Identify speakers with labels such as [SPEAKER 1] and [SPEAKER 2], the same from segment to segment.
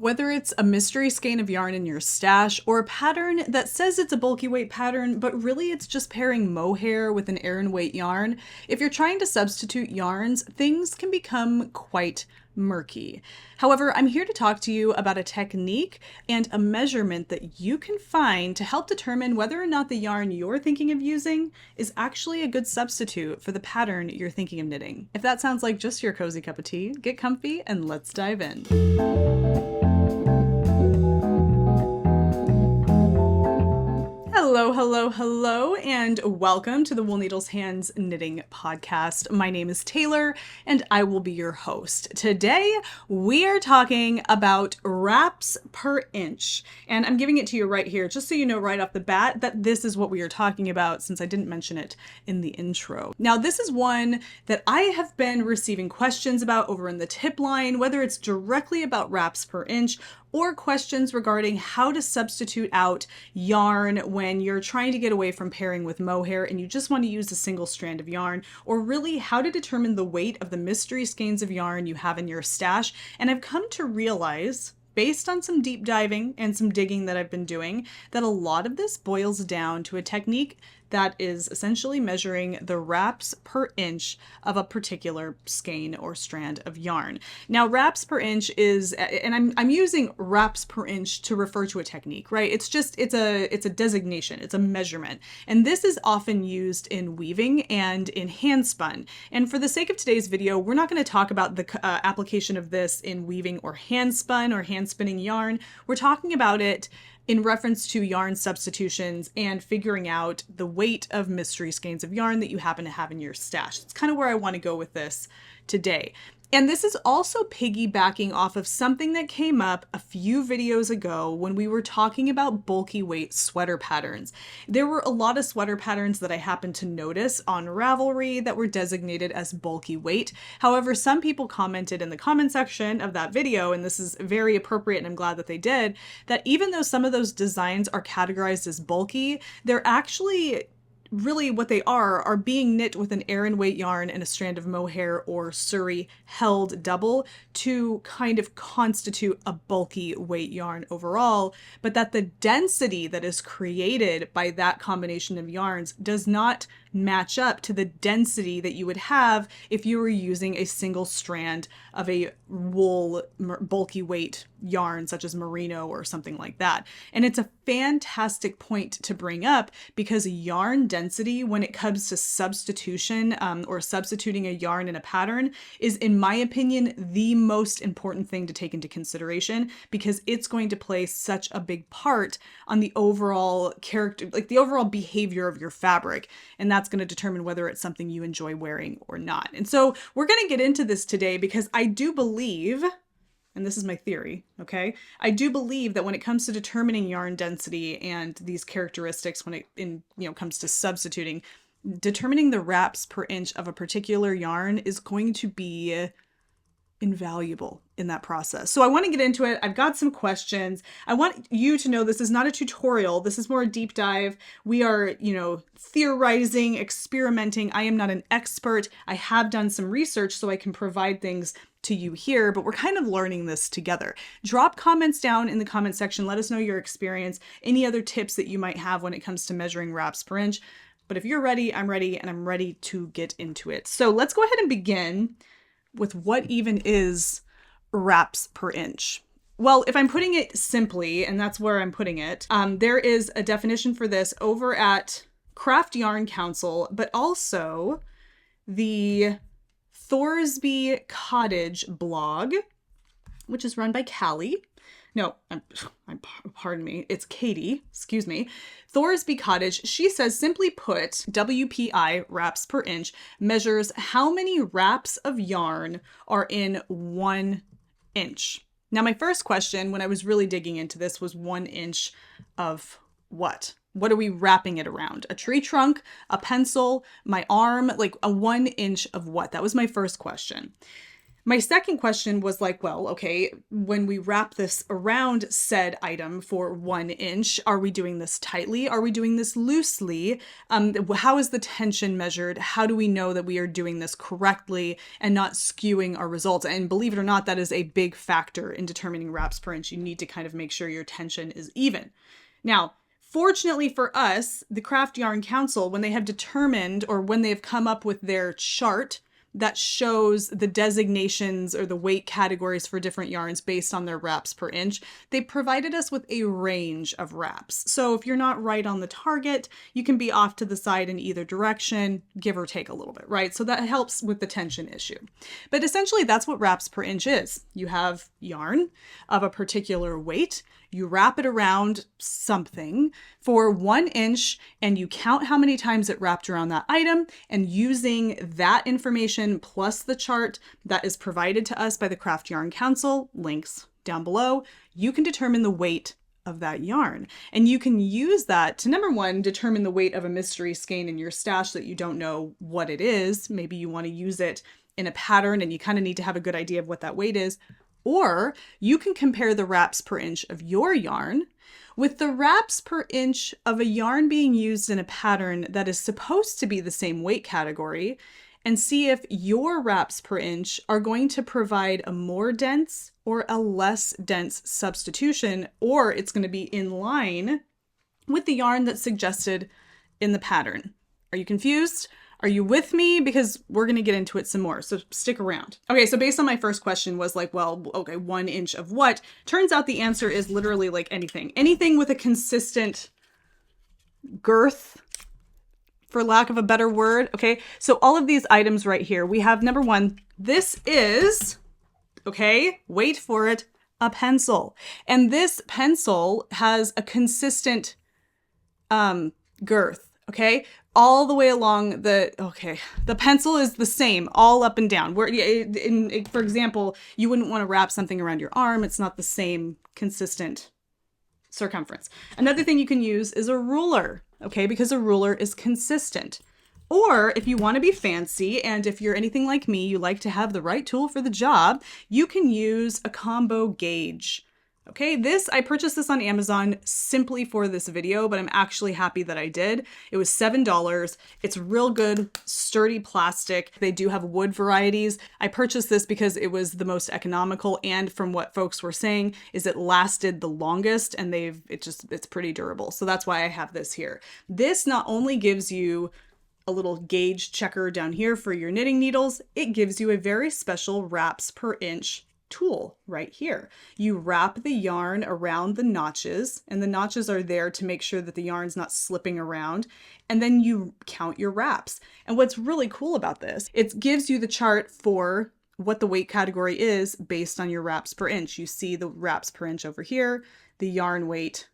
[SPEAKER 1] Whether it's a mystery skein of yarn in your stash or a pattern that says it's a bulky weight pattern, but really it's just pairing mohair with an Aran weight yarn, if you're trying to substitute yarns, things can become quite murky. However, I'm here to talk to you about a technique and a measurement that you can find to help determine whether or not the yarn you're thinking of using is actually a good substitute for the pattern you're thinking of knitting. If that sounds like just your cozy cup of tea, get comfy and let's dive in. Hello, and welcome to the Wool Needles Hands Knitting Podcast. My name is Taylor, and I will be your host. Today, we are talking about wraps per inch, and I'm giving it to you right here, just so you know right off the bat that this is what we are talking about, since I didn't mention it in the intro. Now, this is one that I have been receiving questions about over in the tip line, whether it's directly about wraps per inch or questions regarding how to substitute out yarn when you're trying to get away from pairing with mohair and you just want to use a single strand of yarn, or really how to determine the weight of the mystery skeins of yarn you have in your stash. And I've come to realize, based on some deep diving and some digging that I've been doing, that a lot of this boils down to a technique that is essentially measuring the wraps per inch of a particular skein or strand of yarn. Now, wraps per inch is, and I'm using wraps per inch to refer to a technique, right? It's a designation, it's a measurement. And this is often used in weaving and in handspun. And for the sake of today's video, we're not going to talk about the application of this in weaving or handspun or hand spinning yarn. We're talking about it in reference to yarn substitutions and figuring out the weight of mystery skeins of yarn that you happen to have in your stash. It's kind of where I want to go with this today. And this is also piggybacking off of something that came up a few videos ago when we were talking about bulky weight sweater patterns. There were a lot of sweater patterns that I happened to notice on Ravelry that were designated as bulky weight. However, some people commented in the comment section of that video, and this is very appropriate and I'm glad that they did, that even though some of those designs are categorized as bulky, they're actually really what they are being knit with an Aran weight yarn and a strand of mohair or Surrey held double to kind of constitute a bulky weight yarn overall, but that the density that is created by that combination of yarns does not match up to the density that you would have if you were using a single strand of a wool bulky weight yarn such as merino or something like that. And it's a fantastic point to bring up because yarn density, when it comes to substitution or substituting a yarn in a pattern, is, in my opinion, the most important thing to take into consideration because it's going to play such a big part on the overall character, like the overall behavior of your fabric. And that's going to determine whether it's something you enjoy wearing or not. And so we're going to get into this today because I do believe, and this is my theory, okay? I do believe that when it comes to determining yarn density and these characteristics when it comes to substituting, determining the wraps per inch of a particular yarn is going to be invaluable in that process. So I want to get into it. I've got some questions. I want you to know this is not a tutorial. This is more a deep dive. We are, theorizing, experimenting. I am not an expert. I have done some research so I can provide things to you here, but we're kind of learning this together. Drop comments down in the comment section. Let us know your experience, any other tips that you might have when it comes to measuring wraps per inch. But if you're ready, I'm ready, and I'm ready to get into it. So let's go ahead and begin with what even is wraps per inch. Well, if I'm putting it simply, and that's where I'm putting it, there is a definition for this over at Craft Yarn Council, but also the Thoresby Cottage blog, which is run by Callie. No, pardon me, it's Katie, excuse me. Thoresby Cottage, she says, simply put, WPI, wraps per inch, measures how many wraps of yarn are in 1 inch. Now, my first question when I was really digging into this was 1 inch of what? What are we wrapping it around? A tree trunk, a pencil, my arm, like a 1 inch of what? That was my first question. My second question was like, well, okay, when we wrap this around said item for 1 inch, are we doing this tightly? Are we doing this loosely? How is the tension measured? How do we know that we are doing this correctly and not skewing our results? And believe it or not, that is a big factor in determining wraps per inch. You need to kind of make sure your tension is even. Now, fortunately for us, the Craft Yarn Council, when they have determined or when they have come up with their chart that shows the designations or the weight categories for different yarns based on their wraps per inch, they provided us with a range of wraps. So if you're not right on the target, you can be off to the side in either direction, give or take a little bit, right? So that helps with the tension issue. But essentially that's what wraps per inch is. You have yarn of a particular weight, you wrap it around something for 1 inch and you count how many times it wrapped around that item, and using that information plus the chart that is provided to us by the Craft Yarn Council, links down below, you can determine the weight of that yarn. And you can use that to, number one, determine the weight of a mystery skein in your stash that you don't know what it is. Maybe you want to use it in a pattern and you kind of need to have a good idea of what that weight is. Or you can compare the wraps per inch of your yarn with the wraps per inch of a yarn being used in a pattern that is supposed to be the same weight category, and see if your wraps per inch are going to provide a more dense or a less dense substitution, or it's going to be in line with the yarn that's suggested in the pattern. Are you confused? Are you with me? Because we're going to get into it some more. So stick around. Okay. So based on my first question was like, well, okay, 1 inch of what? Turns out the answer is literally like anything with a consistent girth, for lack of a better word. Okay. So all of these items right here, we have number one, this is, okay, wait for it, a pencil. And this pencil has a consistent girth. Okay. All the way along the pencil is the same all up and down. For example, you wouldn't want to wrap something around your arm. It's not the same consistent circumference. Another thing you can use is a ruler, okay, because a ruler is consistent. Or if you want to be fancy, and if you're anything like me, you like to have the right tool for the job, you can use a combo gauge. Okay, I purchased this on Amazon simply for this video, but I'm actually happy that I did. It was $7. It's real good, sturdy plastic. They do have wood varieties. I purchased this because it was the most economical, and from what folks were saying is it lasted the longest, and it's pretty durable. So that's why I have this here. This not only gives you a little gauge checker down here for your knitting needles, it gives you a very special wraps per inch tool right here. You wrap the yarn around the notches, and the notches are there to make sure that the yarn's not slipping around, and then you count your wraps. And what's really cool about this, it gives you the chart for what the weight category is based on your wraps per inch. You see the wraps per inch over here, the yarn weight,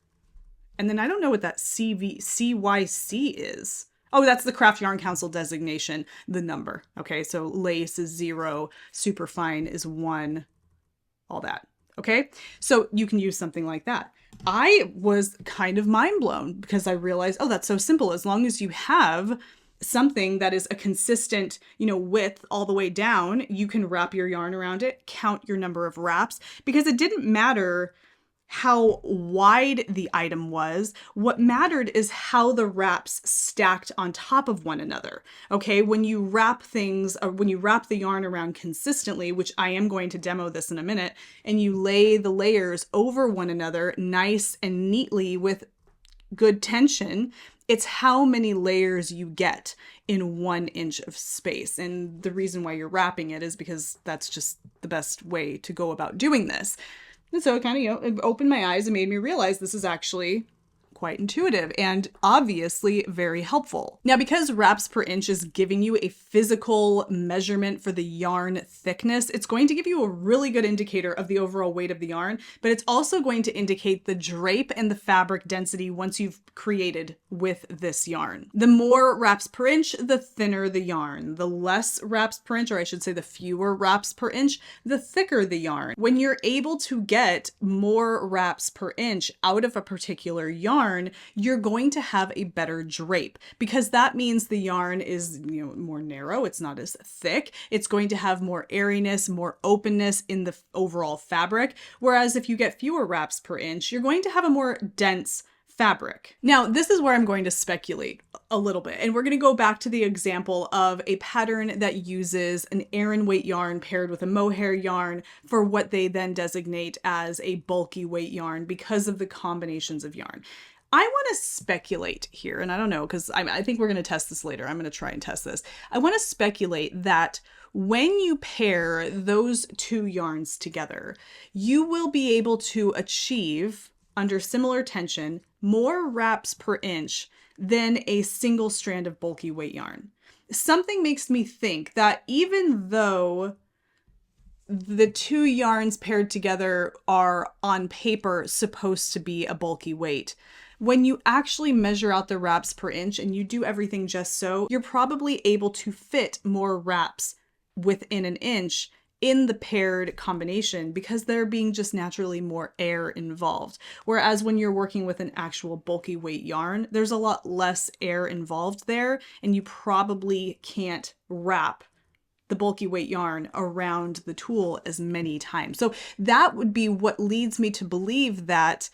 [SPEAKER 1] and then I don't know what that CYC is. Oh, that's the Craft Yarn Council designation, the number. Okay, so lace is 0, superfine is 1, all that. Okay, so you can use something like that. I was kind of mind blown because I realized, oh, that's so simple. As long as you have something that is a consistent, width all the way down, you can wrap your yarn around it, count your number of wraps, because it didn't matter how wide the item was. What mattered is how the wraps stacked on top of one another. Okay, when you wrap the yarn around consistently, which I am going to demo this in a minute, and you lay the layers over one another nice and neatly with good tension, it's how many layers you get in 1 inch of space. And the reason why you're wrapping it is because that's just the best way to go about doing this. And so it kind of, it opened my eyes and made me realize this is actually quite intuitive and obviously very helpful. Now, because wraps per inch is giving you a physical measurement for the yarn thickness, it's going to give you a really good indicator of the overall weight of the yarn, but it's also going to indicate the drape and the fabric density once you've created with this yarn. The more wraps per inch, the thinner the yarn. The less wraps per inch, or I should say the fewer wraps per inch, the thicker the yarn. When you're able to get more wraps per inch out of a particular yarn, yarn, you're going to have a better drape, because that means the yarn is, more narrow. It's not as thick. It's going to have more airiness, more openness in the overall fabric. Whereas if you get fewer wraps per inch, you're going to have a more dense fabric. Now, this is where I'm going to speculate a little bit, and we're going to go back to the example of a pattern that uses an Aran weight yarn paired with a mohair yarn for what they then designate as a bulky weight yarn because of the combinations of yarn. I want to speculate here, and I don't know, because I think we're going to test this later. I'm going to try and test this. I want to speculate that when you pair those two yarns together, you will be able to achieve, under similar tension, more wraps per inch than a single strand of bulky weight yarn. Something makes me think that even though the two yarns paired together are on paper supposed to be a bulky weight, when you actually measure out the wraps per inch and you do everything just so, you're probably able to fit more wraps within an inch in the paired combination because there being just naturally more air involved. Whereas when you're working with an actual bulky weight yarn, there's a lot less air involved there, and you probably can't wrap the bulky weight yarn around the tool as many times. So that would be what leads me to believe that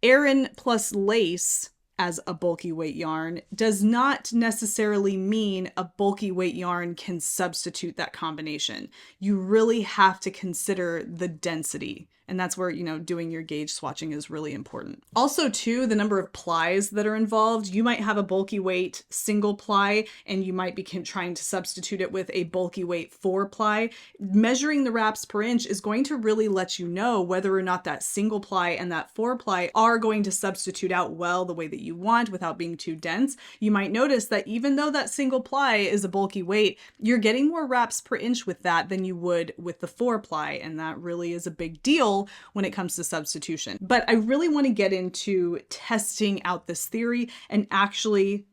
[SPEAKER 1] Aran plus lace as a bulky weight yarn does not necessarily mean a bulky weight yarn can substitute that combination. You really have to consider the density. And that's where, doing your gauge swatching is really important. Also, too, the number of plies that are involved. You might have a bulky weight single ply, and you might be trying to substitute it with a bulky weight 4 ply. Measuring the wraps per inch is going to really let you know whether or not that single ply and that 4 ply are going to substitute out well the way that you want without being too dense. You might notice that even though that single ply is a bulky weight, you're getting more wraps per inch with that than you would with the 4 ply, and that really is a big deal when it comes to substitution. But I really want to get into testing out this theory and actually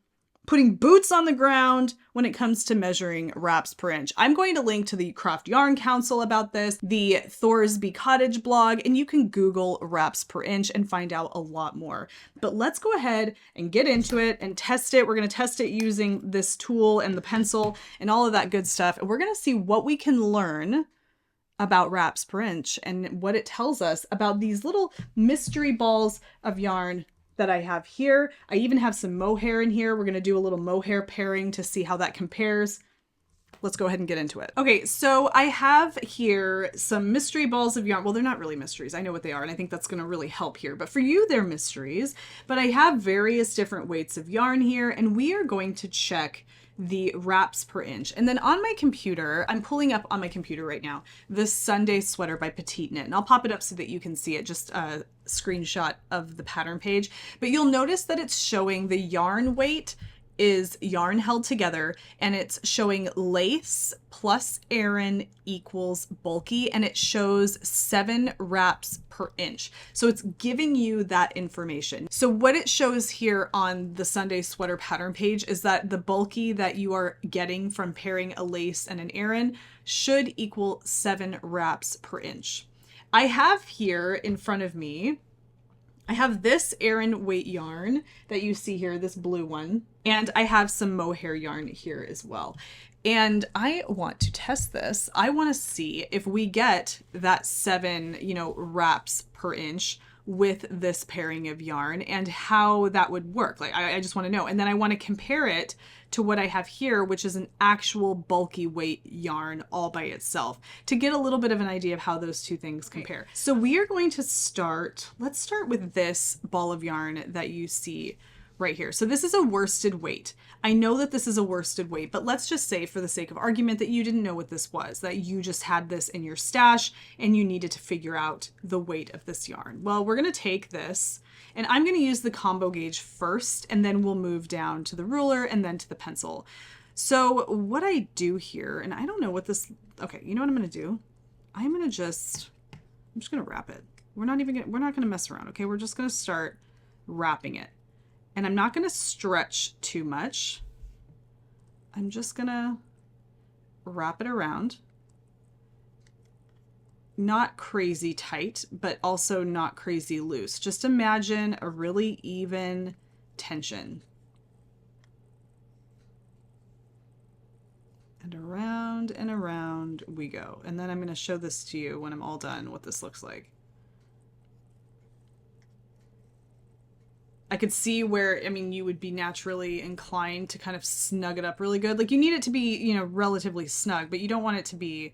[SPEAKER 1] putting boots on the ground when it comes to measuring wraps per inch. I'm going to link to the Craft Yarn Council about this, the Thoresby Cottage blog, and you can Google wraps per inch and find out a lot more. But let's go ahead and get into it and test it. We're going to test it using this tool and the pencil and all of that good stuff. And we're going to see what we can learn about wraps per inch and what it tells us about these little mystery balls of yarn that I have here. I even have some mohair in here. We're going to do a little mohair pairing to see how that compares. Let's go ahead and get into it. Okay, so I have here some mystery balls of yarn. Well, they're not really mysteries. I know what they are, and I think that's going to really help here. But for you, they're mysteries. But I have various different weights of yarn here, and we are going to check the wraps per inch. And then on my computer, I'm pulling up on my computer right now, this Sunday sweater by Petite Knit. And I'll pop it up so that you can see it, just a screenshot of the pattern page. But you'll notice that it's showing the yarn weight is yarn held together, and it's showing lace plus Aran equals bulky, and it shows 7 wraps per inch. So it's giving you that information. So what it shows here on the Sunday sweater pattern page is that the bulky that you are getting from pairing a lace and an Aran should equal 7 wraps per inch. I have here in front of me, I have this Aran weight yarn that you see here, this blue one, and I have some mohair yarn here as well. And I want to test this. I want to see if we get that 7, wraps per inch with this pairing of yarn and how that would work. Like, I just want to know. And then I want to compare it to what I have here, which is an actual bulky weight yarn all by itself, to get a little bit of an idea of how those two things compare. So we are going to let's start with this ball of yarn that you see right here. So this is a worsted weight. I know that this is a worsted weight, but let's just say for the sake of argument that you didn't know what this was, that you just had this in your stash and you needed to figure out the weight of this yarn. Well, we're going to take this, and I'm going to use the combo gauge first, and then we'll move down to the ruler and then to the pencil. So what I do here, and I don't know what this, okay, you know what I'm going to do? I'm just going to wrap it. We're not going to mess around. Okay. We're just going to start wrapping it. And I'm not going to stretch too much. I'm just going to wrap it around. not crazy tight, but also not crazy loose. Just imagine a really even tension. And around we go. And then I'm going to show this to you when I'm all done, what this looks like. I could see where, I mean, you would be naturally inclined to kind of snug it up really good. Like, you need it to be, you know, relatively snug, but you don't want it to be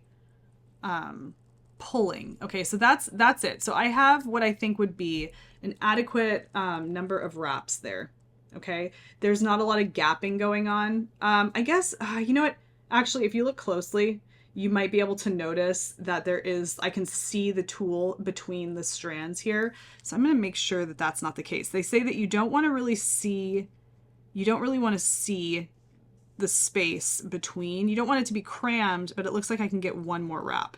[SPEAKER 1] pulling. Okay, so that's it. So I have what I think would be an adequate number of wraps there. Okay, there's not a lot of gapping going on. I guess, you know what? Actually, if you look closely, you might be able to notice that there is, I can see the tulle between the strands here. So I'm going to make sure that that's not the case. They say that you don't want to really see, you don't really want to see the space between. You don't want it to be crammed, but it looks like I can get one more wrap.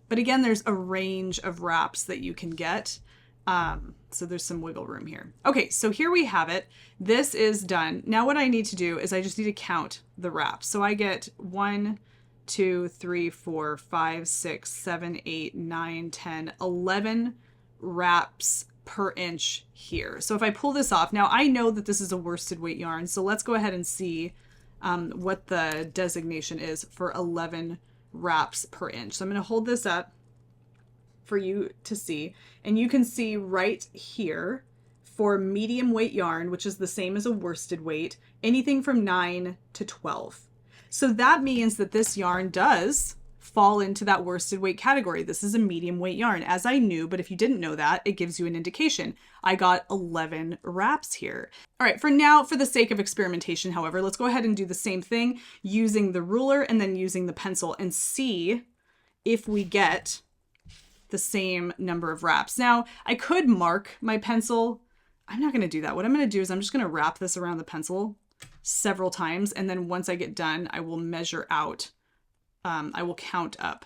[SPEAKER 1] But again, there's a range of wraps that you can get. So there's some wiggle room here. Okay, so here we have it. This is done. Now what I need to do is I just need to count the wraps. So I get 1, 2, 3, 4, 5, 6, 7, 8, 9, 10, 11 wraps per inch here. So if I pull this off, now I know that this is a worsted weight yarn. So let's go ahead and see what the designation is for 11 wraps per inch. So I'm going to hold this up for you to see, and you can see right here for medium weight yarn, which is the same as a worsted weight, anything from 9 to 12. So that means that this yarn does fall into that worsted weight category. This is a medium weight yarn, as I knew, but if you didn't know that, it gives you an indication. I got 11 wraps here. All right, for now, for the sake of experimentation, however, let's go ahead and do the same thing using the ruler and then using the pencil and see if we get the same number of wraps. Now, I could mark my pencil. I'm not going to do that. What I'm going to do is I'm just going to wrap this around the pencil several times, and then once I get done, I will measure out. I will count up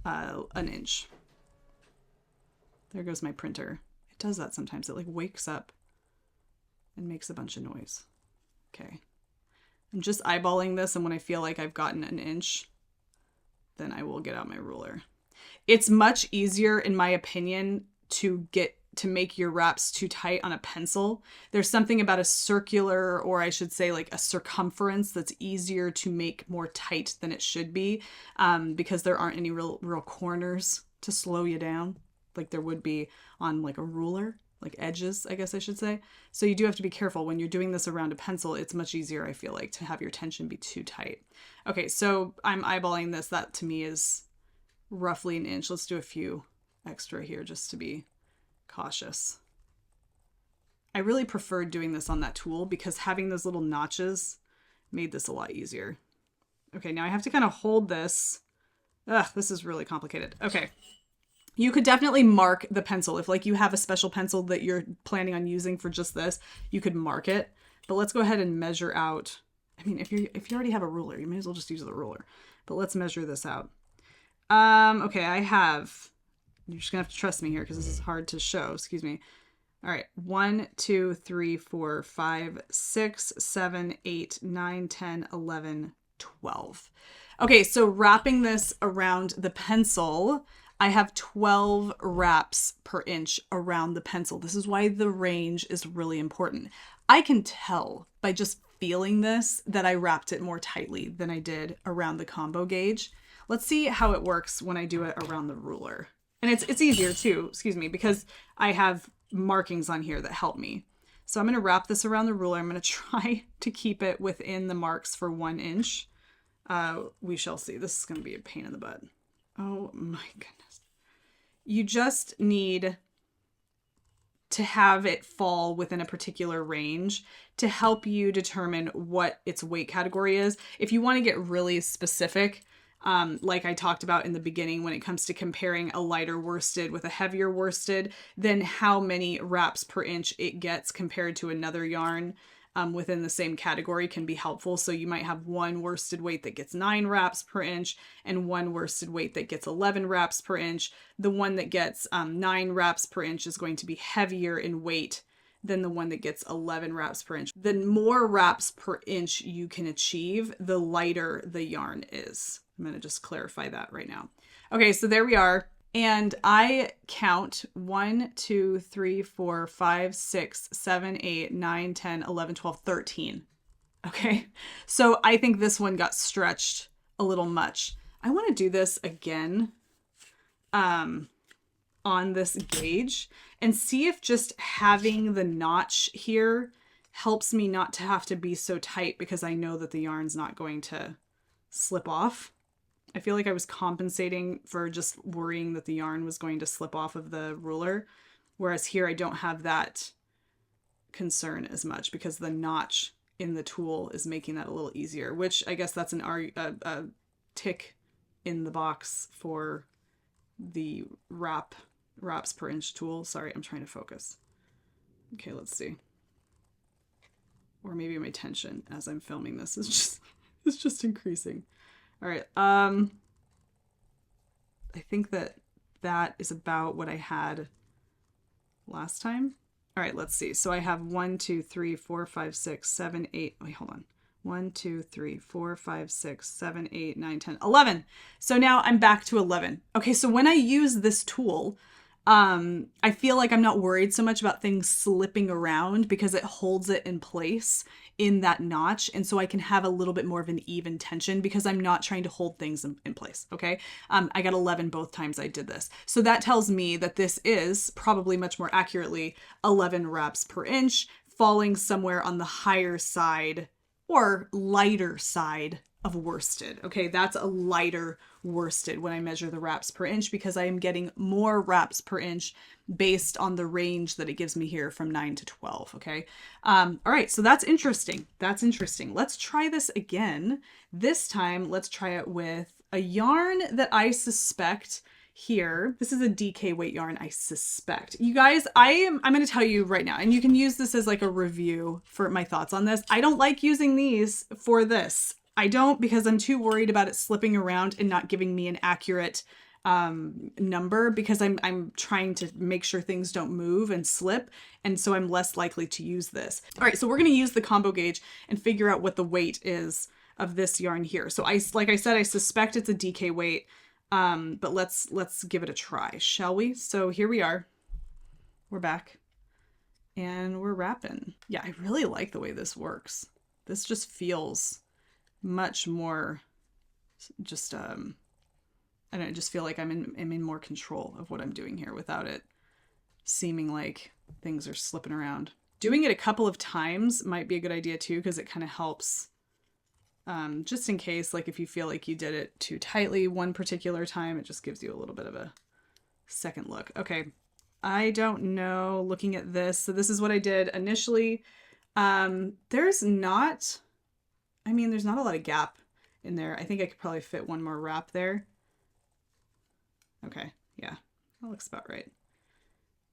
[SPEAKER 1] an inch. There goes my printer. It does that sometimes. It like wakes up and makes a bunch of noise. Okay. I'm just eyeballing this, and when I feel like I've gotten an inch, then I will get out my ruler. It's much easier, in my opinion, to make your wraps too tight on a pencil. There's something about a circular, or I should say like a circumference, that's easier to make more tight than it should be, because there aren't any real corners to slow you down like there would be on like a ruler, like edges, I guess I should say. So you do have to be careful when you're doing this around a pencil. It's much easier, I feel like, to have your tension be too tight. Okay, so I'm eyeballing this. That to me is roughly an inch. Let's do a few extra here just to be cautious. I really preferred doing this on that tool because having those little notches made this a lot easier. Okay, now I have to kind of hold this. Ugh, this is really complicated. Okay. You could definitely mark the pencil. If like you have a special pencil that you're planning on using for just this, you could mark it. But let's go ahead and measure out. I mean, if you already have a ruler, you may as well just use the ruler. But let's measure this out. Okay, you're just gonna have to trust me here because this is hard to show. Excuse me. All right, 1, 2, 3, 4, 5, 6, 7, 8, 9, 10, 11, 12. Okay, so wrapping this around the pencil, I have 12 wraps per inch around the pencil. This is why the range is really important. I can tell by just feeling this that I wrapped it more tightly than I did around the combo gauge. Let's see how it works when I do it around the ruler. And it's easier too, excuse me, because I have markings on here that help me. So I'm going to wrap this around the ruler. I'm going to try to keep it within the marks for 1 inch. We shall see. This is going to be a pain in the butt. Oh my goodness. You just need to have it fall within a particular range to help you determine what its weight category is. If you want to get really specific, like I talked about in the beginning, when it comes to comparing a lighter worsted with a heavier worsted, then how many wraps per inch it gets compared to another yarn within the same category can be helpful. So you might have one worsted weight that gets 9 wraps per inch and one worsted weight that gets 11 wraps per inch. The one that gets 9 wraps per inch is going to be heavier in weight than the one that gets 11 wraps per inch. The more wraps per inch you can achieve, the lighter the yarn is. I'm going to just clarify that right now. Okay, so there we are. And I count 1, 2, 3, 4, 5, 6, 7, 8, 9, 10, 11, 12, 13. Okay, so I think this one got stretched a little much. I want to do this again on this gauge and see if just having the notch here helps me not to have to be so tight, because I know that the yarn's not going to slip off. I feel like I was compensating for just worrying that the yarn was going to slip off of the ruler, whereas here I don't have that concern as much because the notch in the tool is making that a little easier, which I guess that's a tick in the box for the wraps per inch tool. Sorry, I'm trying to focus. Okay, let's see. Or maybe my tension as I'm filming this is just increasing. All right. I think that is about what I had last time. All right, let's see. So I have 1, 2, 3, 4, 5, 6, 7, 8. Wait, hold on. 1, 2, 3, 4, 5, 6, 7, 8, 9, 10, 11. So now I'm back to 11. Okay, so when I use this tool, I feel like I'm not worried so much about things slipping around because it holds it in place in that notch. And so I can have a little bit more of an even tension because I'm not trying to hold things in place. Okay. I got 11 both times I did this. So that tells me that this is probably much more accurately 11 wraps per inch, falling somewhere on the higher side or lighter side of worsted. Okay, that's a lighter worsted when I measure the wraps per inch because I am getting more wraps per inch based on the range that it gives me here from 9 to 12. Okay. All right. So that's interesting. That's interesting. Let's try this again. This time, let's try it with a yarn that I suspect here. This is a DK weight yarn, I suspect. You guys, I'm going to tell you right now, and you can use this as like a review for my thoughts on this. I don't like using these for this. I don't, because I'm too worried about it slipping around and not giving me an accurate number, because I'm trying to make sure things don't move and slip. And so I'm less likely to use this. All right. So we're going to use the combo gauge and figure out what the weight is of this yarn here. So like I said, I suspect it's a DK weight, but let's give it a try, shall we? So here we are. We're back and we're wrapping. Yeah, I really like the way this works. This just feels much more just I don't know, I just feel like I'm in more control of what I'm doing here without it seeming like things are slipping around. Doing it a couple of times might be a good idea too, because it kind of helps just in case, like if you feel like you did it too tightly one particular time, it just gives you a little bit of a second look. Okay, I don't know, looking at this, so this is what I did initially. There's not a lot of gap in there. I think I could probably fit one more wrap there. Okay, yeah, that looks about right.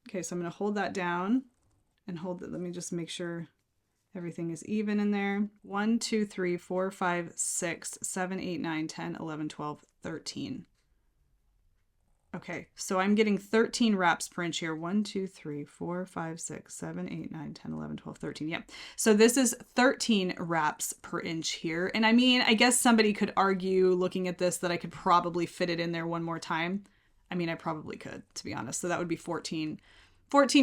[SPEAKER 1] Okay, so I'm going to hold that down and hold it. Let me just make sure everything is even in there. 1, 2, 3, 4, 5, 6, 7, 8, 9, 10, 11, 12, 13. Okay, so I'm getting 13 wraps per inch here. 1, 2, 3, 4, 5, 6, 7, 8, 9, 10, 11, 12, 13. Yep. So this is 13 wraps per inch here. And I mean, I guess somebody could argue looking at this that I could probably fit it in there one more time. I mean, I probably could, to be honest. So that would be 14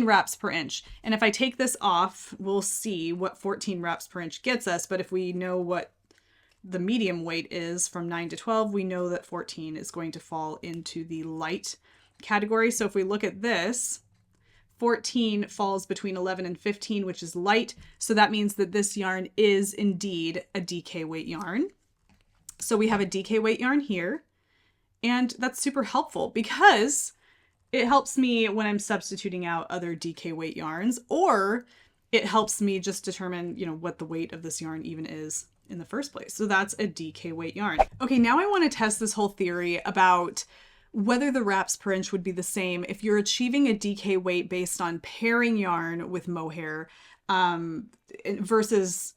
[SPEAKER 1] wraps per inch. And if I take this off, we'll see what 14 wraps per inch gets us. But if we know what the medium weight is from 9 to 12, we know that 14 is going to fall into the light category. So if we look at this, 14 falls between 11 and 15, which is light. So that means that this yarn is indeed a DK weight yarn. So we have a DK weight yarn here, and that's super helpful because it helps me when I'm substituting out other DK weight yarns, or it helps me just determine, what the weight of this yarn even is in the first place. So that's a DK weight yarn. Okay, now I want to test this whole theory about whether the wraps per inch would be the same if you're achieving a DK weight based on pairing yarn with mohair versus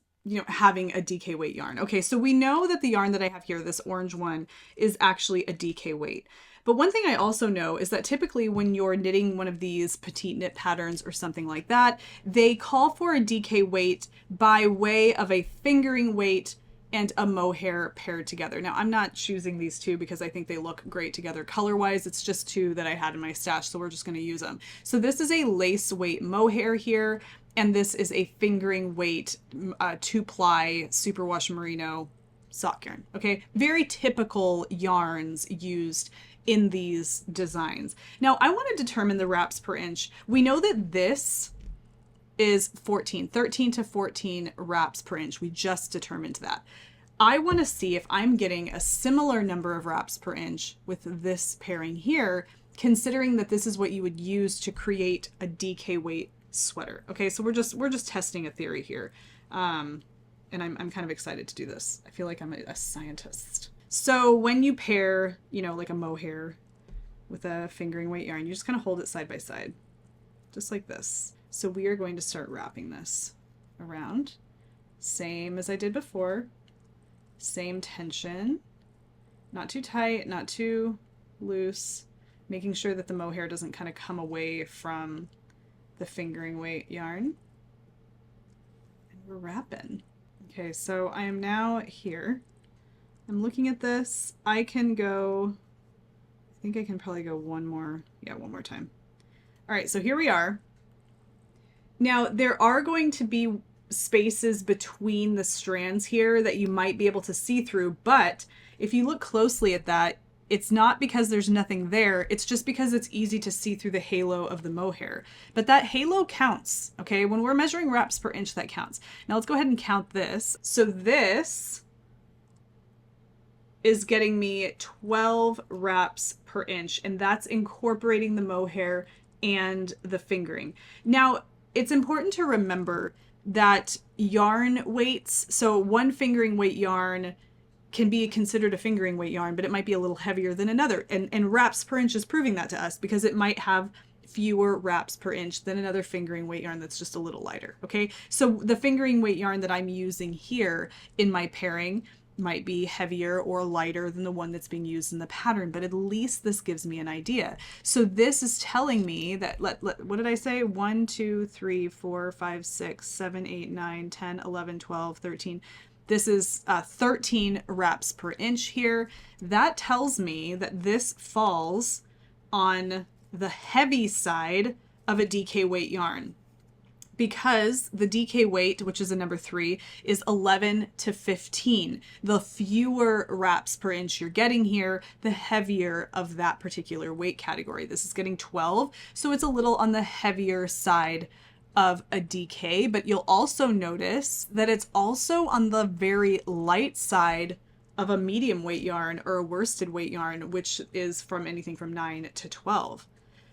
[SPEAKER 1] having a DK weight yarn. Okay, so we know that the yarn that I have here, this orange one, is actually a DK weight. But one thing I also know is that typically when you're knitting one of these petite knit patterns or something like that, they call for a DK weight by way of a fingering weight and a mohair paired together. Now, I'm not choosing these two because I think they look great together color-wise. It's just two that I had in my stash, so we're just going to use them. So this is a lace weight mohair here, and this is a fingering weight 2-ply superwash merino sock yarn. Okay, very typical yarns used in these designs. Now, I want to determine the wraps per inch. We know that this is 13 to 14 wraps per inch. We just determined that. I want to see if I'm getting a similar number of wraps per inch with this pairing here, considering that this is what you would use to create a DK weight sweater. Okay, so we're just testing a theory here. And I'm kind of excited to do this. I feel like I'm a scientist. So when you pair, you know, like a mohair with a fingering weight yarn, you just kind of hold it side by side, just like this. So we are going to start wrapping this around, same as I did before, same tension, not too tight, not too loose, making sure that the mohair doesn't kind of come away from the fingering weight yarn. And we're wrapping. Okay, so I am now here. I'm looking at this. I can go, I think I can probably go one more time. All right, so here we are. Now, there are going to be spaces between the strands here that you might be able to see through, but if you look closely at that, it's not because there's nothing there, it's just because it's easy to see through the halo of the mohair. But that halo counts, okay? When we're measuring wraps per inch, that counts. Now let's go ahead and count this. So this is getting me 12 wraps per inch, and that's incorporating the mohair and the fingering. Now, it's important to remember that yarn weights, so one fingering weight yarn can be considered a fingering weight yarn, but it might be a little heavier than another. And wraps per inch is proving that to us because it might have fewer wraps per inch than another fingering weight yarn that's just a little lighter, okay? So the fingering weight yarn that I'm using here in my pairing might be heavier or lighter than the one that's being used in the pattern, but at least this gives me an idea. So this is telling me that, what did I say? 1, 2, 3, 4, 5, 6, 7, 8, 9, 10, 11, 12, 13. This is 13 wraps per inch here. That tells me that this falls on the heavy side of a DK weight yarn, because the DK weight, which is a number 3, is 11 to 15. The fewer wraps per inch you're getting here, the heavier of that particular weight category. This is getting 12, so it's a little on the heavier side of a DK, but you'll also notice that it's also on the very light side of a medium weight yarn or a worsted weight yarn, which is from anything from 9 to 12.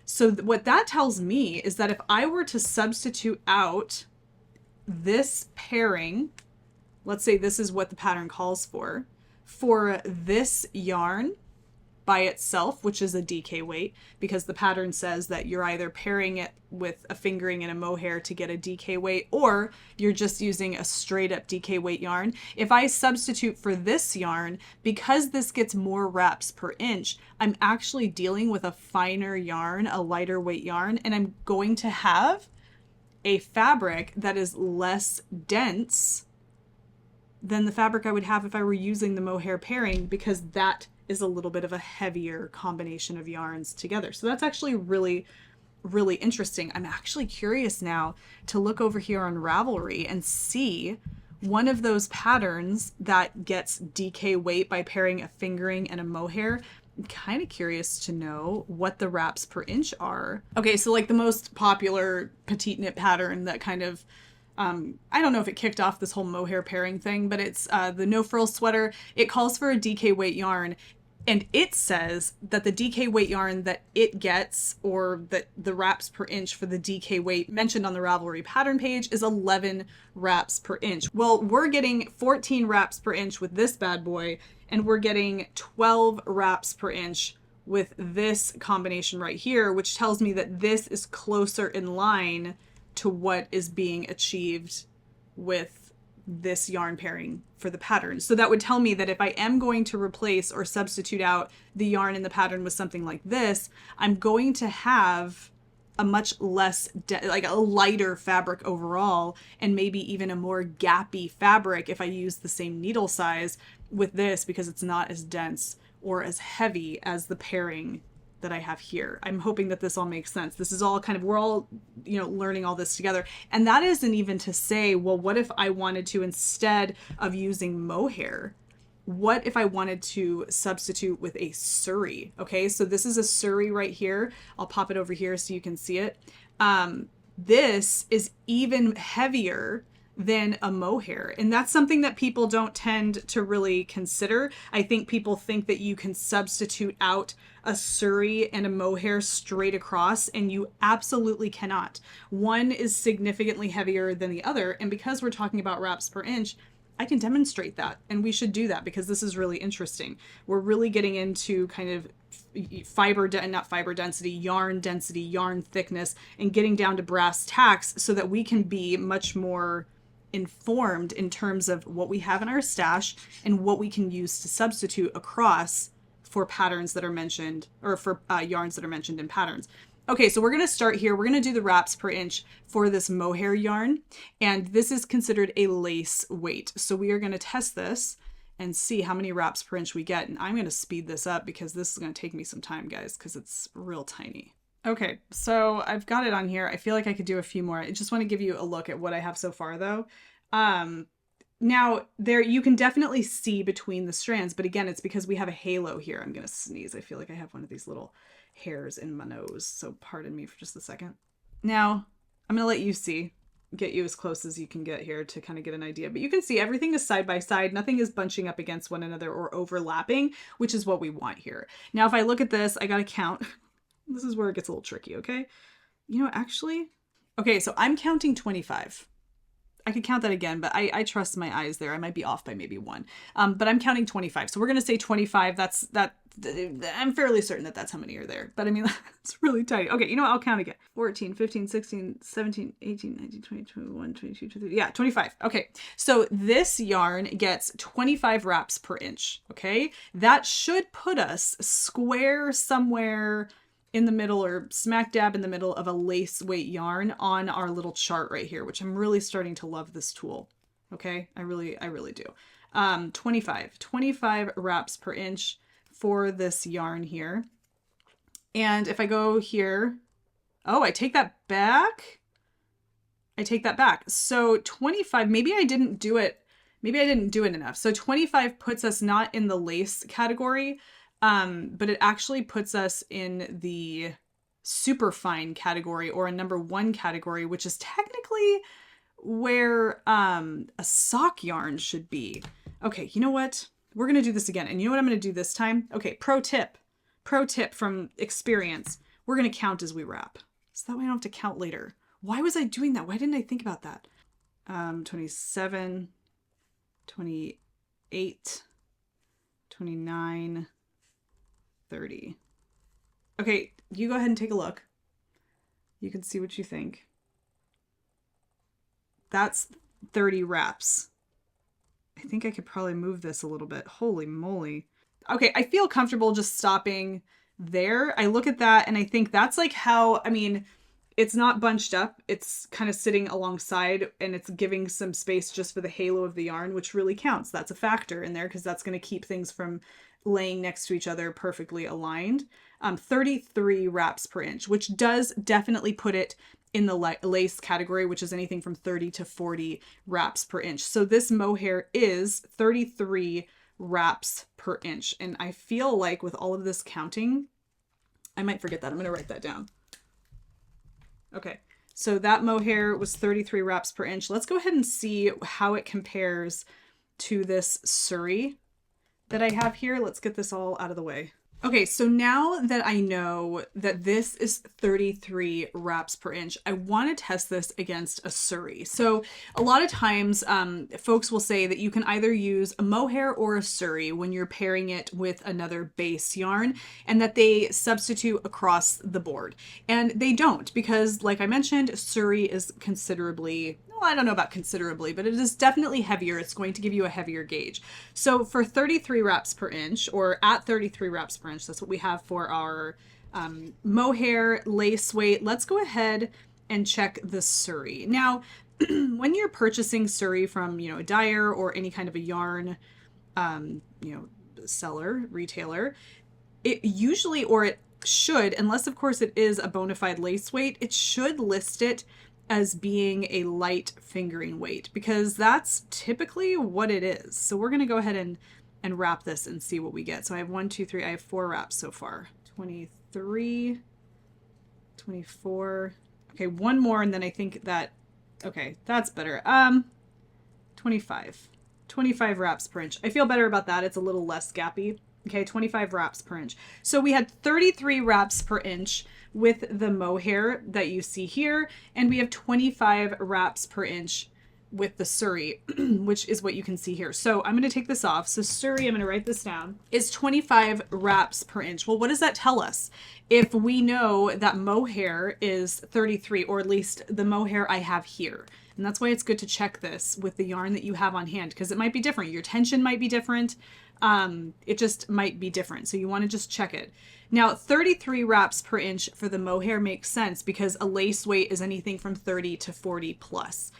[SPEAKER 1] So what that tells me is that if I were to substitute out this pairing, let's say this is what the pattern calls for this yarn by itself, which is a DK weight, because the pattern says that you're either pairing it with a fingering and a mohair to get a DK weight, or you're just using a straight up DK weight yarn. If I substitute for this yarn, because this gets more wraps per inch, I'm actually dealing with a finer yarn, a lighter weight yarn, and I'm going to have a fabric that is less dense than the fabric I would have if I were using the mohair pairing, because that is a little bit of a heavier combination of yarns together. So that's actually really, really interesting. I'm actually curious now to look over here on Ravelry and see one of those patterns that gets DK weight by pairing a fingering and a mohair. I'm kind of curious to know what the wraps per inch are. Okay, so like the most popular petite knit pattern that kind of I don't know if it kicked off this whole mohair pairing thing, but it's the no frill sweater. It calls for a DK weight yarn, and it says that the DK weight yarn that it gets, or that the wraps per inch for the DK weight mentioned on the Ravelry pattern page, is 11 wraps per inch. Well, we're getting 14 wraps per inch with this bad boy, and we're getting 12 wraps per inch with this combination right here, which tells me that this is closer in line to what is being achieved with this yarn pairing for the pattern. So that would tell me that if I am going to replace or substitute out the yarn in the pattern with something like this, I'm going to have a much less, like a lighter fabric overall, and maybe even a more gappy fabric if I use the same needle size with this, because it's not as dense or as heavy as the pairing that I have here. I'm hoping that this all makes sense. This is all kind of, we're all, learning all this together. And that isn't even to say, well, what if I wanted to, instead of using mohair, what if I wanted to substitute with a suri? Okay, so this is a suri right here. I'll pop it over here so you can see it. This is even heavier than a mohair. And that's something that people don't tend to really consider. I think people think that you can substitute out a suri and a mohair straight across, and you absolutely cannot. One is significantly heavier than the other. And because we're talking about wraps per inch, I can demonstrate that, and we should do that because this is really interesting. We're really getting into kind of yarn density, yarn thickness, and getting down to brass tacks so that we can be much more informed in terms of what we have in our stash and what we can use to substitute across for patterns that are mentioned, or for yarns that are mentioned in patterns. Okay, so we're going to start here. We're going to do the wraps per inch for this mohair yarn, and this is considered a lace weight. So we are going to test this and see how many wraps per inch we get. And I'm going to speed this up because this is going to take me some time, guys, because it's real tiny. Okay, so I've got it on here. I feel like I could do a few more. I just want to give you a look at what I have so far, though. Now, there you can definitely see between the strands, but again, it's because we have a halo here. I'm going to sneeze. I feel like I have one of these little hairs in my nose, so pardon me for just a second. Now, I'm going to let you see, get you as close as you can get here to kind of get an idea. But you can see everything is side by side. Nothing is bunching up against one another or overlapping, which is what we want here. Now, if I look at this, I got to count. This is where it gets a little tricky, okay? Actually, okay, so I'm counting 25. I could count that again, but I trust my eyes there. I might be off by maybe one. But I'm counting 25. So we're going to say 25. I'm fairly certain that that's how many are there. But I mean, it's really tiny. Okay, you know what? I'll count again. 14, 15, 16, 17, 18, 19, 20, 21, 22, 23. Yeah, 25. Okay, so this yarn gets 25 wraps per inch. Okay, that should put us square somewhere in the middle, or smack dab in the middle of a lace weight yarn on our little chart right here, which I'm really starting to love this tool. Okay, I really do. 25 wraps per inch for this yarn here. And if I go here, oh, I take that back. So 25, maybe I didn't do it enough. So 25 puts us not in the lace category, but it actually puts us in the super fine category, or a number 1 category, which is technically where a sock yarn should be. Okay, you know what? We're going to do this again. And you know what I'm going to do this time? Okay, pro tip from experience. We're going to count as we wrap. So that way I don't have to count later. Why was I doing that? Why didn't I think about that? 27, 28, 29, 30. Okay, you go ahead and take a look. You can see what you think. That's 30 wraps. I think I could probably move this a little bit. Holy moly. Okay, I feel comfortable just stopping there. I look at that and I think that's like how, I mean, it's not bunched up. It's kind of sitting alongside, and it's giving some space just for the halo of the yarn, which really counts. That's a factor in there because that's going to keep things from laying next to each other perfectly aligned. 33 wraps per inch, which does definitely put it in the lace category, which is anything from 30 to 40 wraps per inch. So this mohair is 33 wraps per inch. And I feel like with all of this counting, I might forget that. I'm going to write that down. Okay, so that mohair was 33 wraps per inch. Let's go ahead and see how it compares to this suri that I have here. Let's get this all out of the way. Okay, so now that I know that this is 33 wraps per inch, I want to test this against a suri. So a lot of times folks will say that you can either use a mohair or a suri when you're pairing it with another base yarn, and that they substitute across the board. And they don't, because like I mentioned, suri is considerably, well, I don't know about considerably, but it is definitely heavier. It's going to give you a heavier gauge. So for 33 wraps per inch, or at 33 wraps per inch, that's what we have for our mohair, lace weight. Let's go ahead and check the Surrey. Now, when you're purchasing Surrey from, a dyer or any kind of a yarn, seller, retailer, it usually, or it should, unless of course it is a bona fide lace weight, it should list it as being a light fingering weight, because that's typically what it is. So we're going to go ahead and wrap this and see what we get. So I have 1, 2, 3, I have 4 wraps so far. 23, 24. Okay, one more, and then I think that, okay, that's better. 25 wraps per inch. I feel better about that. It's a little less gappy. Okay, 25 wraps per inch. So we had 33 wraps per inch with the mohair that you see here, and we have 25 wraps per inch with the Surrey, which is what you can see here. So I'm going to take this off. So Surrey, I'm going to write this down, is 25 wraps per inch. Well, what does that tell us? If we know that mohair is 33, or at least the mohair I have here. And that's why it's good to check this with the yarn that you have on hand, because it might be different. Your tension might be different. It just might be different. So you want to just check it. Now, 33 wraps per inch for the mohair makes sense because a lace weight is anything from 30 to 40 plus.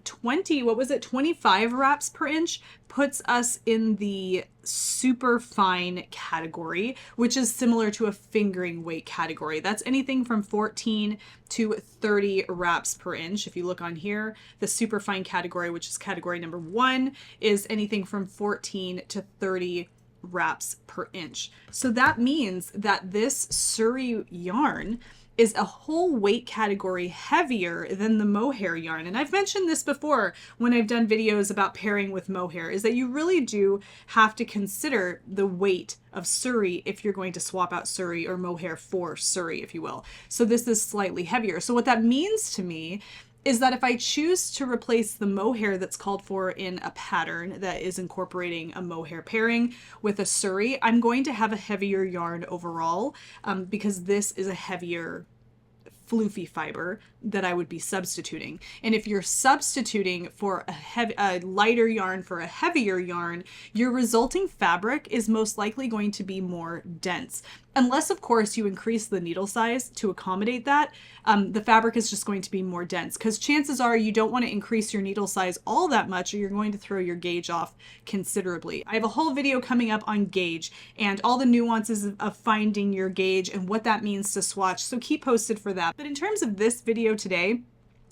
[SPEAKER 1] 25 wraps per inch puts us in the super fine category, which is similar to a fingering weight category. That's anything from 14 to 30 wraps per inch. If you look on here, the super fine category, which is category number 1, is anything from 14 to 30 wraps per inch. So that means that this Surrey yarn is a whole weight category heavier than the mohair yarn. And I've mentioned this before when I've done videos about pairing with mohair, is that you really do have to consider the weight of Surrey if you're going to swap out Surrey or mohair for Surrey, if you will. So this is slightly heavier. So what that means to me is that if I choose to replace the mohair that's called for in a pattern that is incorporating a mohair pairing with a Surrey, I'm going to have a heavier yarn overall, because this is a heavier floofy fiber that I would be substituting. And if you're substituting for a lighter yarn for a heavier yarn, your resulting fabric is most likely going to be more dense. Unless, of course, you increase the needle size to accommodate that, the fabric is just going to be more dense, because chances are you don't want to increase your needle size all that much or you're going to throw your gauge off considerably. I have a whole video coming up on gauge and all the nuances of finding your gauge and what that means to swatch, so keep posted for that. But in terms of this video today,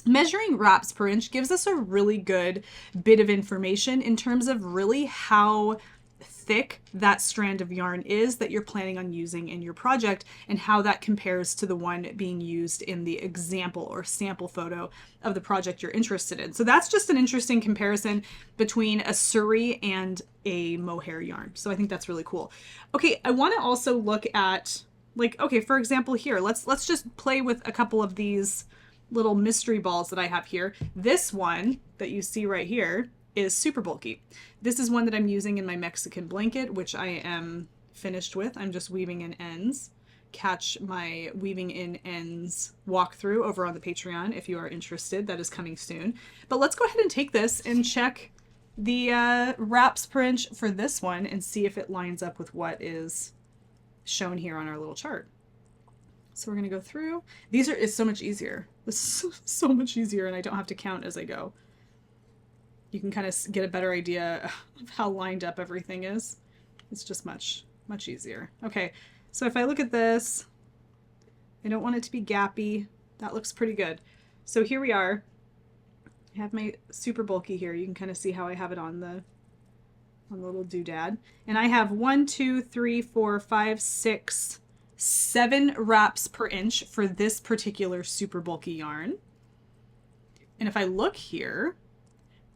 [SPEAKER 1] measuring wraps per inch gives us a really good bit of information in terms of really how thick that strand of yarn is that you're planning on using in your project, and how that compares to the one being used in the example or sample photo of the project you're interested in. So that's just an interesting comparison between a Surrey and a mohair yarn. So I think that's really cool. Okay, I want to also look at, like, okay, for example here, let's just play with a couple of these little mystery balls that I have here. This one that you see right here is super bulky. This is one that I'm using in my Mexican blanket, which I am finished with. I'm just weaving in ends. Catch my weaving in ends walkthrough over on the Patreon if you are interested. That is coming soon. But let's go ahead and take this and check the wraps per inch for this one and see if it lines up with what is shown here on our little chart. So we're going to go through. It's so much easier. This is so much easier, and I don't have to count as I go. You can kind of get a better idea of how lined up everything is. It's just much, much easier. Okay, so if I look at this, I don't want it to be gappy. That looks pretty good. So here we are. I have my super bulky here. You can kind of see how I have it on the little doodad. And I have 1, 2, 3, 4, 5, 6, 7 wraps per inch for this particular super bulky yarn. And if I look here,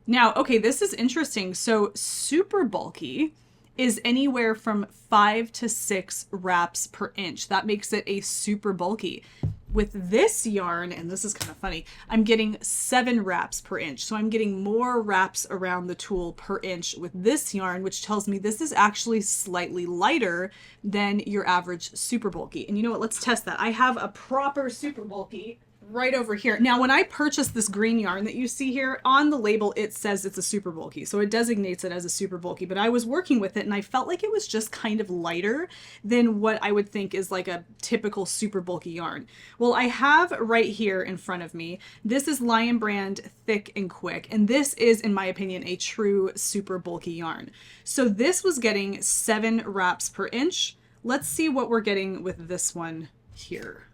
[SPEAKER 1] now, okay, this is interesting. So super bulky is anywhere from 5 to 6 wraps per inch. That makes it a super bulky. With this yarn, and this is kind of funny, I'm getting 7 wraps per inch. So I'm getting more wraps around the tool per inch with this yarn, which tells me this is actually slightly lighter than your average super bulky. And you know what? Let's test that. I have a proper super bulky right over here. Now, when I purchased this green yarn that you see here, on the label, it says it's a super bulky. So it designates it as a super bulky, but I was working with it and I felt like it was just kind of lighter than what I would think is like a typical super bulky yarn. Well, I have right here in front of me, this is Lion Brand Thick and Quick. And this is, in my opinion, a true super bulky yarn. So this was getting 7 wraps per inch. Let's see what we're getting with this one here.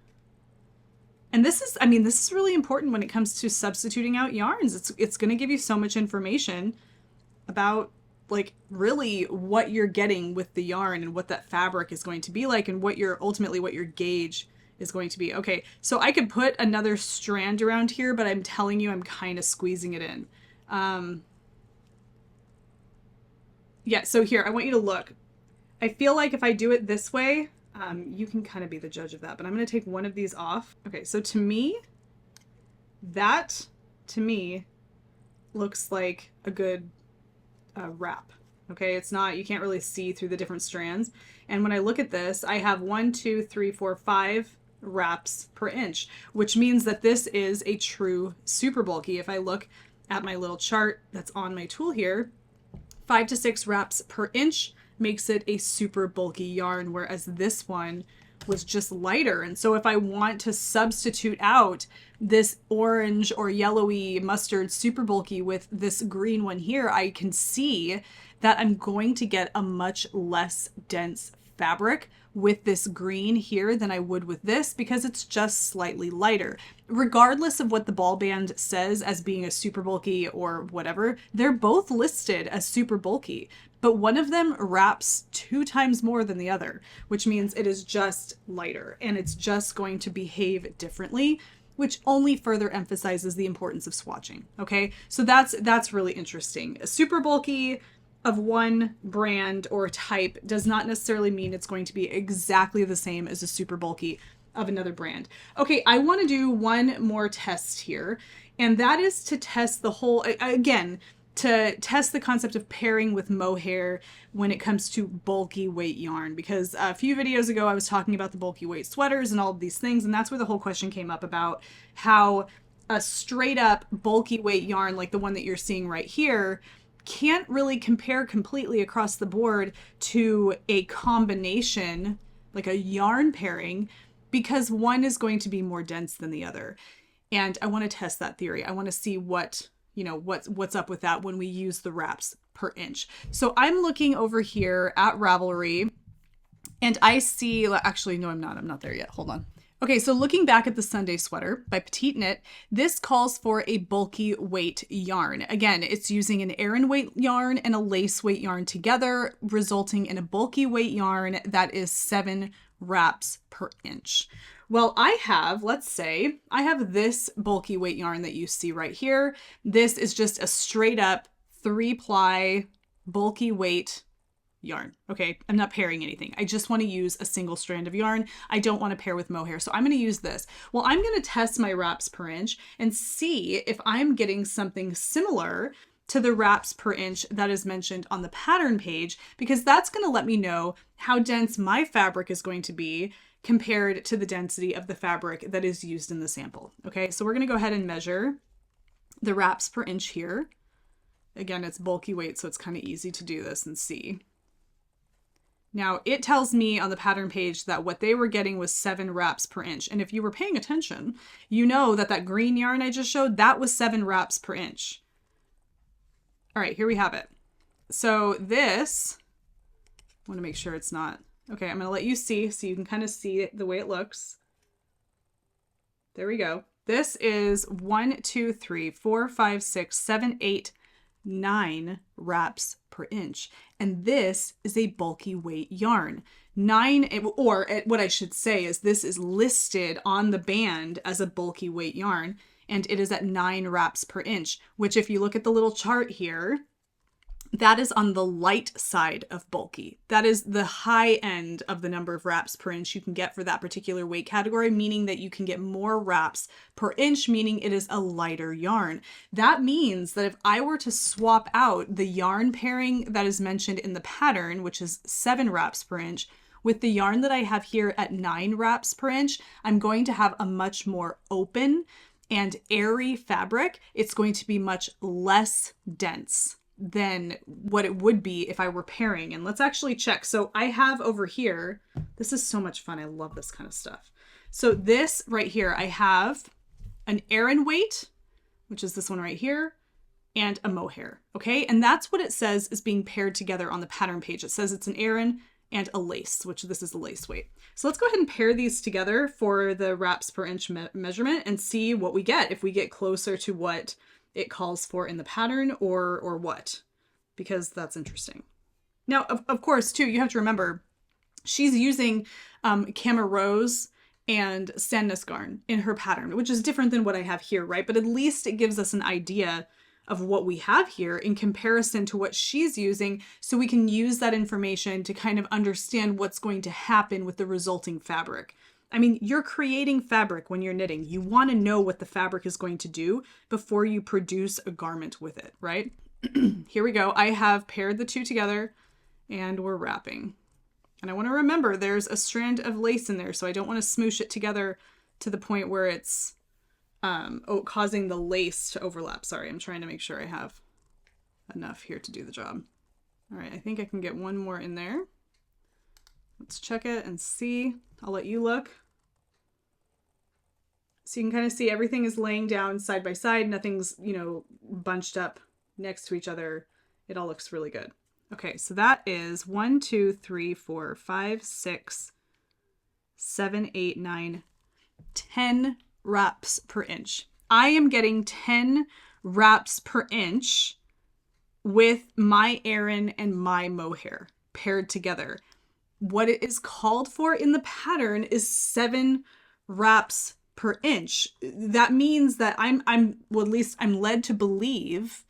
[SPEAKER 1] And this is, I mean, this is really important when it comes to substituting out yarns. It's going to give you so much information about like really what you're getting with the yarn and what that fabric is going to be like and what your ultimately what your gauge is going to be. Okay, so I could put another strand around here, but I'm telling you, I'm kind of squeezing it in. Yeah, so here, I want you to look. I feel like if I do it this way, you can kind of be the judge of that, but I'm going to take one of these off. Okay, so to me, that to me looks like a good wrap. Okay, it's not, you can't really see through the different strands. And when I look at this, I have 1, 2, 3, 4, 5 wraps per inch, which means that this is a true super bulky. If I look at my little chart that's on my tool here, 5 to 6 wraps per inch makes it a super bulky yarn, whereas this one was just lighter. And so if I want to substitute out this orange or yellowy mustard super bulky with this green one here, I can see that I'm going to get a much less dense fabric with this green here than I would with this because it's just slightly lighter. Regardless of what the ball band says as being a super bulky or whatever, they're both listed as super bulky. But one of them wraps 2 times more than the other, which means it is just lighter and it's just going to behave differently, which only further emphasizes the importance of swatching. Okay, so that's really interesting. A super bulky of one brand or type does not necessarily mean it's going to be exactly the same as a super bulky of another brand. Okay, I want to do one more test here, and that is to test the whole, again, to test the concept of pairing with mohair when it comes to bulky weight yarn, because a few videos ago I was talking about the bulky weight sweaters and all of these things, and that's where the whole question came up about how a straight up bulky weight yarn like the one that you're seeing right here can't really compare completely across the board to a combination, like a yarn pairing, because one is going to be more dense than the other. And I want to test that theory. I want to see what, you know, what's up with that when we use the wraps per inch. So I'm looking over here at Ravelry and I see, actually, no, I'm not there yet. Hold on. Okay, so looking back at the Sunday sweater by Petite Knit, this calls for a bulky weight yarn. Again, it's using an Aran weight yarn and a lace weight yarn together, resulting in a bulky weight yarn that is 7 wraps per inch. Well, I have, let's say, I have this bulky weight yarn that you see right here. This is just a straight up 3-ply bulky weight yarn. Okay, I'm not pairing anything. I just want to use a single strand of yarn. I don't want to pair with mohair, so I'm going to use this. Well, I'm going to test my wraps per inch and see if I'm getting something similar to the wraps per inch that is mentioned on the pattern page, because that's going to let me know how dense my fabric is going to be compared to the density of the fabric that is used in the sample. Okay, so we're going to go ahead and measure the wraps per inch here. Again, it's bulky weight, so it's kind of easy to do this and see. Now, it tells me on the pattern page that what they were getting was 7 wraps per inch. And if you were paying attention, you know that that green yarn I just showed, that was 7 wraps per inch. All right, here we have it. So this, I want to make sure it's not, okay, I'm going to let you see so you can kind of see it the way it looks. There we go. This is 1, 2, 3, 4, 5, 6, 7, 8, 9 wraps per inch. And this is a bulky weight yarn. 9, or what I should say is this is listed on the band as a bulky weight yarn, and it is at 9 wraps per inch, which if you look at the little chart here, that is on the light side of bulky. That is the high end of the number of wraps per inch you can get for that particular weight category, meaning that you can get more wraps per inch, meaning it is a lighter yarn. That means that if I were to swap out the yarn pairing that is mentioned in the pattern, which is 7 wraps per inch, With the yarn that I have here at 9 wraps per inch, I'm going to have a much more open and airy fabric. It's going to be much less dense than what it would be if I were pairing. And let's actually check. So I have over here, this is so much fun. I love this kind of stuff. So this right here, I have an Aran weight, which is this one right here, and a mohair. Okay. And that's what it says is being paired together on the pattern page. It says it's an Aran and a lace, which this is the lace weight. So let's go ahead and pair these together for the wraps per inch measurement and see what we get, if we get closer to what it calls for in the pattern or what, because that's interesting. Now, of course, too, you have to remember she's using Camarose and Sandnes garn in her pattern, which is different than what I have here, right? But at least it gives us an idea of what we have here in comparison to what she's using, so we can use that information to kind of understand what's going to happen with the resulting fabric. I mean, you're creating fabric when you're knitting. You want to know what the fabric is going to do before you produce a garment with it, right? Here we go. I have paired the two together and we're wrapping. And I want to remember there's a strand of lace in there, so I don't want to smoosh it together to the point where it's causing the lace to overlap. Sorry, I'm trying to make sure I have enough here to do the job. All right, I think I can get one more in there. Let's check it and see. I'll let you look. So you can kind of see everything is laying down side by side. Nothing's, bunched up next to each other. It all looks really good. Okay, so that is 1, 2, 3, 4, 5, 6, 7, 8, 9, 10 wraps per inch. I am getting 10 wraps per inch with my Aran and my mohair paired together. What it is called for in the pattern is 7 wraps per inch. That means that well, at least I'm led to believe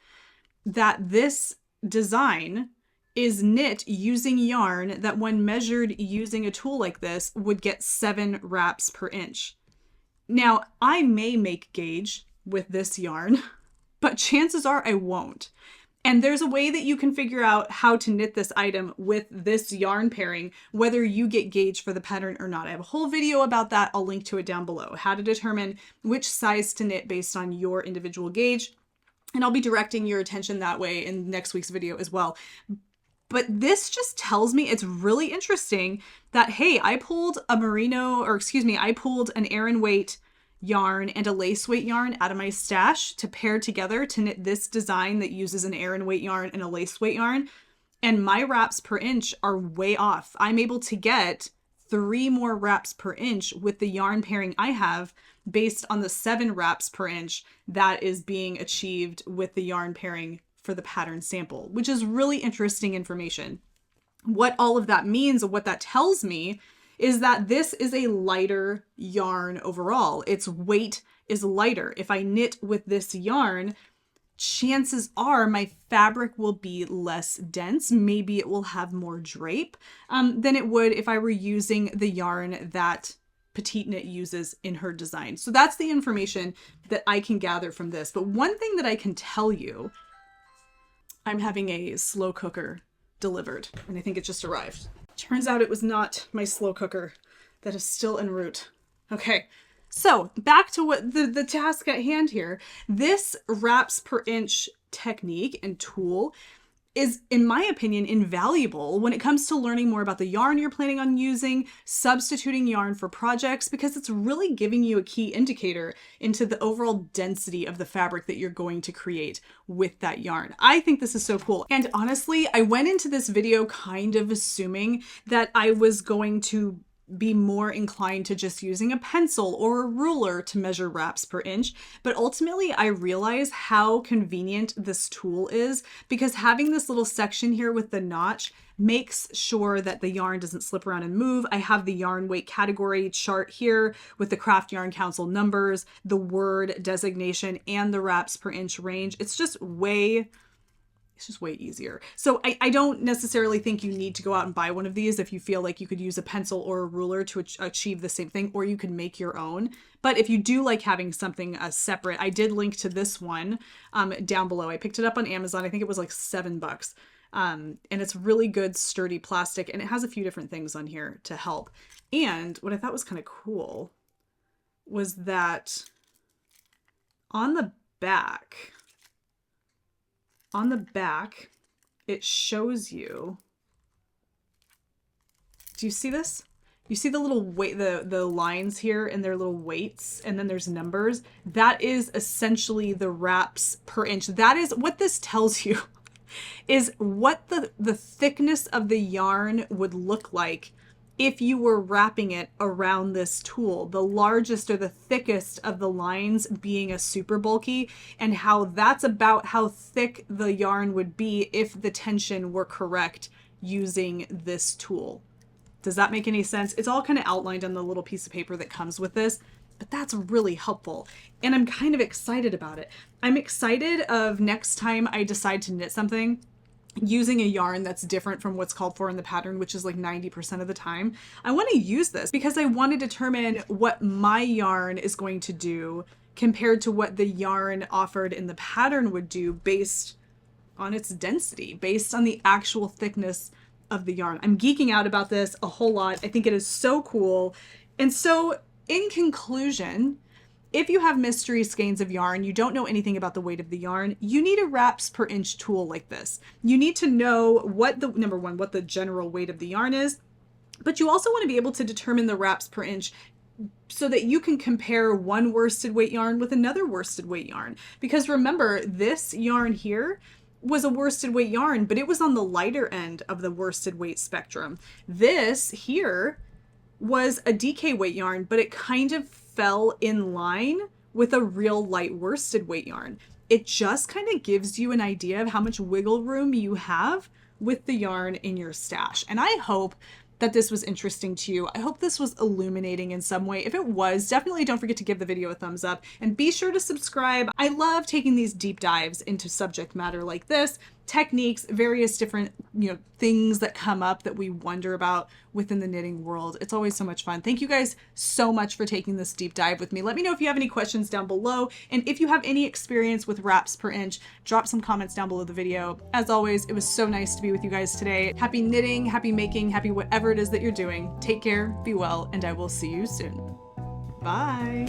[SPEAKER 1] that this design is knit using yarn that when measured using a tool like this would get 7 wraps per inch. Now, I may make gauge with this yarn, but chances are I won't. And there's a way that you can figure out how to knit this item with this yarn pairing, whether you get gauge for the pattern or not. I have a whole video about that. I'll link to it down below. How to determine which size to knit based on your individual gauge. And I'll be directing your attention that way in next week's video as well. But this just tells me it's really interesting that, hey, I pulled I pulled an Aran weight yarn and a lace weight yarn out of my stash to pair together to knit this design that uses an Aran weight yarn and a lace weight yarn. And my wraps per inch are way off. I'm able to get 3 more wraps per inch with the yarn pairing I have based on the 7 wraps per inch that is being achieved with the yarn pairing for the pattern sample, which is really interesting information. What all of that means, and what that tells me, is that this is a lighter yarn overall. Its weight is lighter. If I knit with this yarn, chances are my fabric will be less dense. Maybe it will have more drape than it would if I were using the yarn that Petite Knit uses in her design. So that's the information that I can gather from this. But one thing that I can tell you, I'm having a slow cooker delivered, and I think it just arrived. Turns out it was not my slow cooker that is still en route. Okay, so back to what the task at hand here. This wraps per inch technique and tool is, in my opinion, invaluable when it comes to learning more about the yarn you're planning on using, substituting yarn for projects, because it's really giving you a key indicator into the overall density of the fabric that you're going to create with that yarn. I think this is so cool. And honestly, I went into this video kind of assuming that I was going to be more inclined to just using a pencil or a ruler to measure wraps per inch. But ultimately, I realize how convenient this tool is, because having this little section here with the notch makes sure that the yarn doesn't slip around and move. I have the yarn weight category chart here with the Craft Yarn Council numbers, the word designation, and the wraps per inch range. It's just way easier. So I don't necessarily think you need to go out and buy one of these if you feel like you could use a pencil or a ruler to achieve the same thing, or you can make your own. But if you do like having something separate, I did link to this one down below. I picked it up on Amazon. I think it was like $7. And it's really good, sturdy plastic, and it has a few different things on here to help. And what I thought was kind of cool was that on the back, it shows you, do you see this? You see the little weight, the lines here and their little weights, and then there's numbers. That is essentially the wraps per inch. That is what this tells you is what the thickness of the yarn would look like if you were wrapping it around this tool. The largest or the thickest of the lines being a super bulky, and how that's about how thick the yarn would be if the tension were correct using this tool. Does that make any sense? It's all kind of outlined on the little piece of paper that comes with this, but that's really helpful. And I'm kind of excited about it. I'm excited of next time I decide to knit something using a yarn that's different from what's called for in the pattern, which is like 90% of the time. I want to use this because I want to determine what my yarn is going to do compared to what the yarn offered in the pattern would do based on its density, based on the actual thickness of the yarn. I'm geeking out about this a whole lot. I think it is so cool. And so in conclusion, if you have mystery skeins of yarn, you don't know anything about the weight of the yarn, you need a wraps per inch tool like this. You need to know what the, number one, what the general weight of the yarn is, but you also want to be able to determine the wraps per inch so that you can compare one worsted weight yarn with another worsted weight yarn. Because remember, this yarn here was a worsted weight yarn, but it was on the lighter end of the worsted weight spectrum. This here was a DK weight yarn, but it kind of fell in line with a real light worsted weight yarn. It just kind of gives you an idea of how much wiggle room you have with the yarn in your stash. And I hope that this was interesting to you. I hope this was illuminating in some way. If it was, definitely don't forget to give the video a thumbs up and be sure to subscribe. I love taking these deep dives into subject matter like this, techniques, various different, things that come up that we wonder about within the knitting world. It's always so much fun. Thank you guys so much for taking this deep dive with me. Let me know if you have any questions down below. And if you have any experience with wraps per inch, drop some comments down below the video. As always, it was so nice to be with you guys today. Happy knitting, happy making, happy whatever it is that you're doing. Take care, be well, and I will see you soon. Bye.